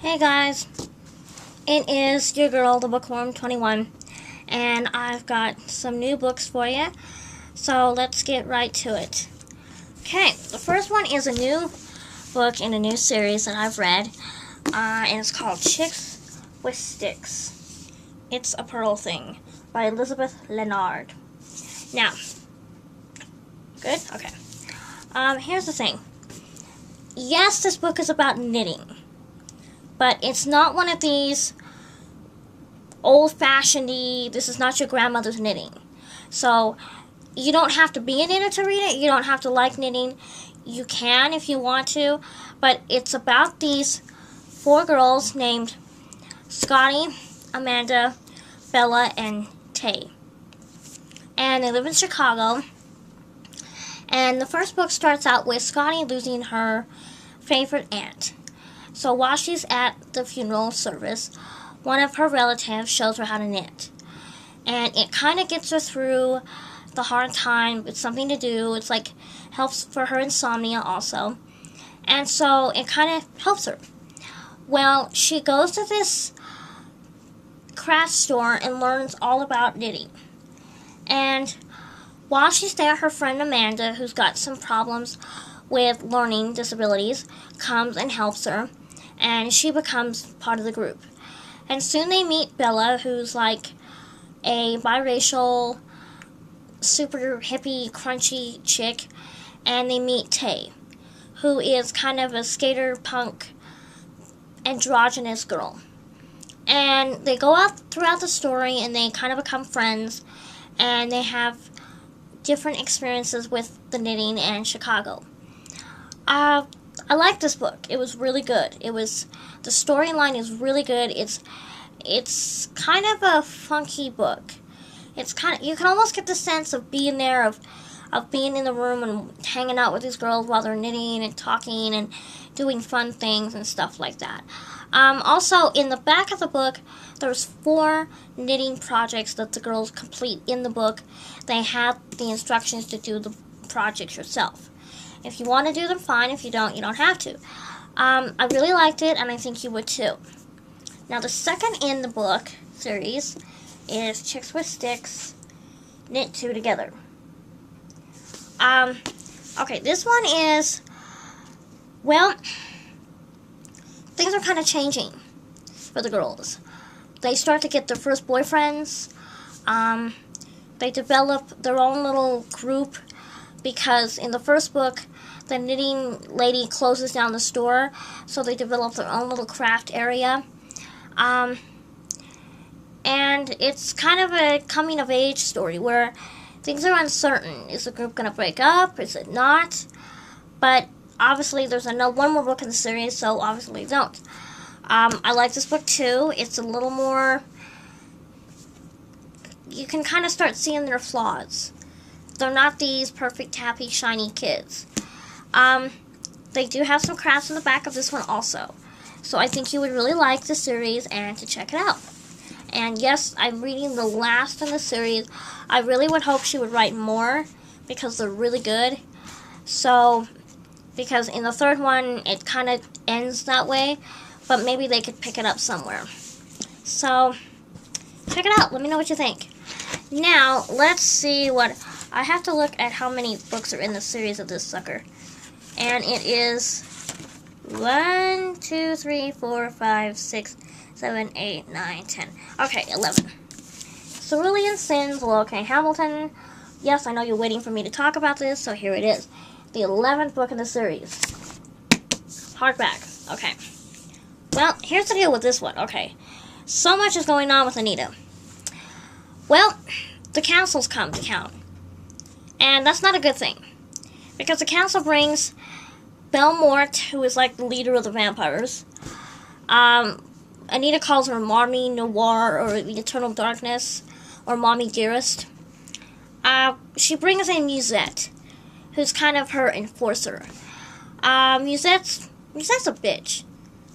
Hey guys, it is your girl, the Bookworm 21, and I've got some new books for you, so let's get right to it. Okay, the first one is a new book in a new series that I've read, and it's called Chicks with Sticks. It's a Pearl Thing by Elizabeth Leonard. Now, good? Okay. Here's the thing. Yes, this book is about knitting, but it's not one of these old-fashioned-y, this is not your grandmother's knitting. So, you don't have to be a knitter to read it. You don't have to like knitting. You can if you want to. But it's about these 4 girls named Scotty, Amanda, Bella, and Tay. And they live in Chicago. And the first book starts out with Scotty losing her favorite aunt. So while she's at the funeral service, one of her relatives shows her how to knit. And it kind of gets her through the hard time. It's something to do. It's like helps for her insomnia also. And so it kind of helps her. Well, she goes to this craft store and learns all about knitting. And while she's there, her friend Amanda, who's got some problems with learning disabilities, comes and helps her. And she becomes part of the group. And soon they meet Bella, who's like a biracial, super hippie, crunchy chick. And they meet Tay, who is kind of a skater punk, androgynous girl. And they go out throughout the story and they kind of become friends. And they have different experiences with the knitting in Chicago. I like this book. It was really good. The storyline is really good. It's kind of a funky book. You can almost get the sense of being there, of being in the room and hanging out with these girls while they're knitting and talking and doing fun things and stuff like that. Also, in the back of the book, there's 4 knitting projects that the girls complete in the book. They have the instructions to do the projects yourself. If you want to do them, fine. If you don't, you don't have to. I really liked it, and I think you would too. Now, the second in the book series is Chicks with Sticks, Knit 2 Together. Okay, this one is, well, things are kind of changing for the girls. They start to get their first boyfriends. They develop their own little group because in the first book, the knitting lady closes down the store, so they develop their own little craft area. And it's kind of a coming-of-age story where things are uncertain. Is the group going to break up? Is it not? But obviously, there's one more book in the series, so obviously they don't. I like this book too. It's a little more, you can kind of start seeing their flaws. They're not these perfect, happy, shiny kids. They do have some crafts in the back of this one also. So I think you would really like the series and to check it out. And yes, I'm reading the last in the series. I really would hope she would write more because they're really good. So, because in the third one, it kind of ends that way. But maybe they could pick it up somewhere. So, check it out. Let me know what you think. Now, let's see what... I have to look at how many books are in the series of this sucker. And it is 1, 2, 3, 4, 5, 6, 7, 8, 9, 10. Okay, 11. Cerulean Sins, Lowercase Hamilton. Yes, I know you're waiting for me to talk about this, so here it is. The 11th book in the series. Hardback. Okay. Well, here's the deal with this one. Okay. So much is going on with Anita. Well, the council's come to town. And that's not a good thing. Because the council brings Belmort, who is like the leader of the vampires. Anita calls her Mommy Noir, or the Eternal Darkness, or Mommy Dearest. She brings in Musette, who's kind of her enforcer. Musette's a bitch.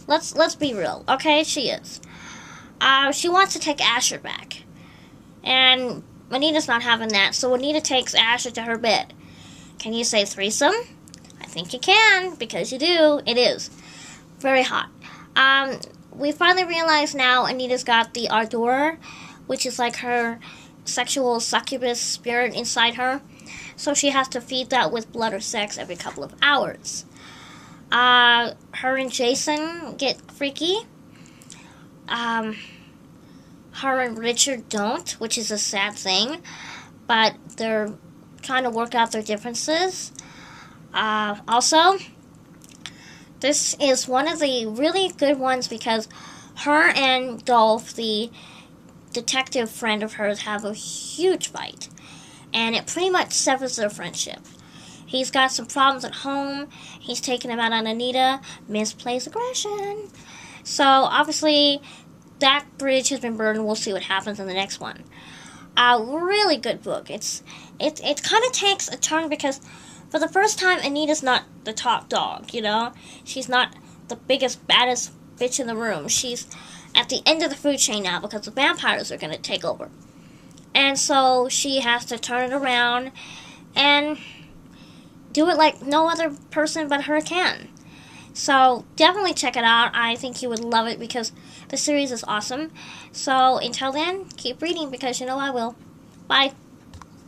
Let's be real, okay? She is. She wants to take Asher back. And Anita's not having that, so Anita takes Asher to her bed. Can you say threesome? I think you can, because you do. It is very hot. we finally realize now Anita's got the Ardor, which is like her sexual succubus spirit inside her. So she has to feed that with blood or sex every couple of hours. Her and Jason get freaky. Her and Richard don't, which is a sad thing. But they're trying to work out their differences. Also, this is one of the really good ones because her and Dolph, the detective friend of hers, have a huge fight. And it pretty much severs their friendship. He's got some problems at home. He's taking them out on Anita. Misplaced aggression. So, obviously, that bridge has been burned. We'll see what happens in the next one. A really good book. It kind of takes a turn because for the first time, Anita's not the top dog, you know? She's not the biggest, baddest bitch in the room. She's at the end of the food chain now because the vampires are going to take over. And so she has to turn it around and do it like no other person but her can. So definitely check it out. I think you would love it because the series is awesome. So until then, keep reading because you know I will. Bye.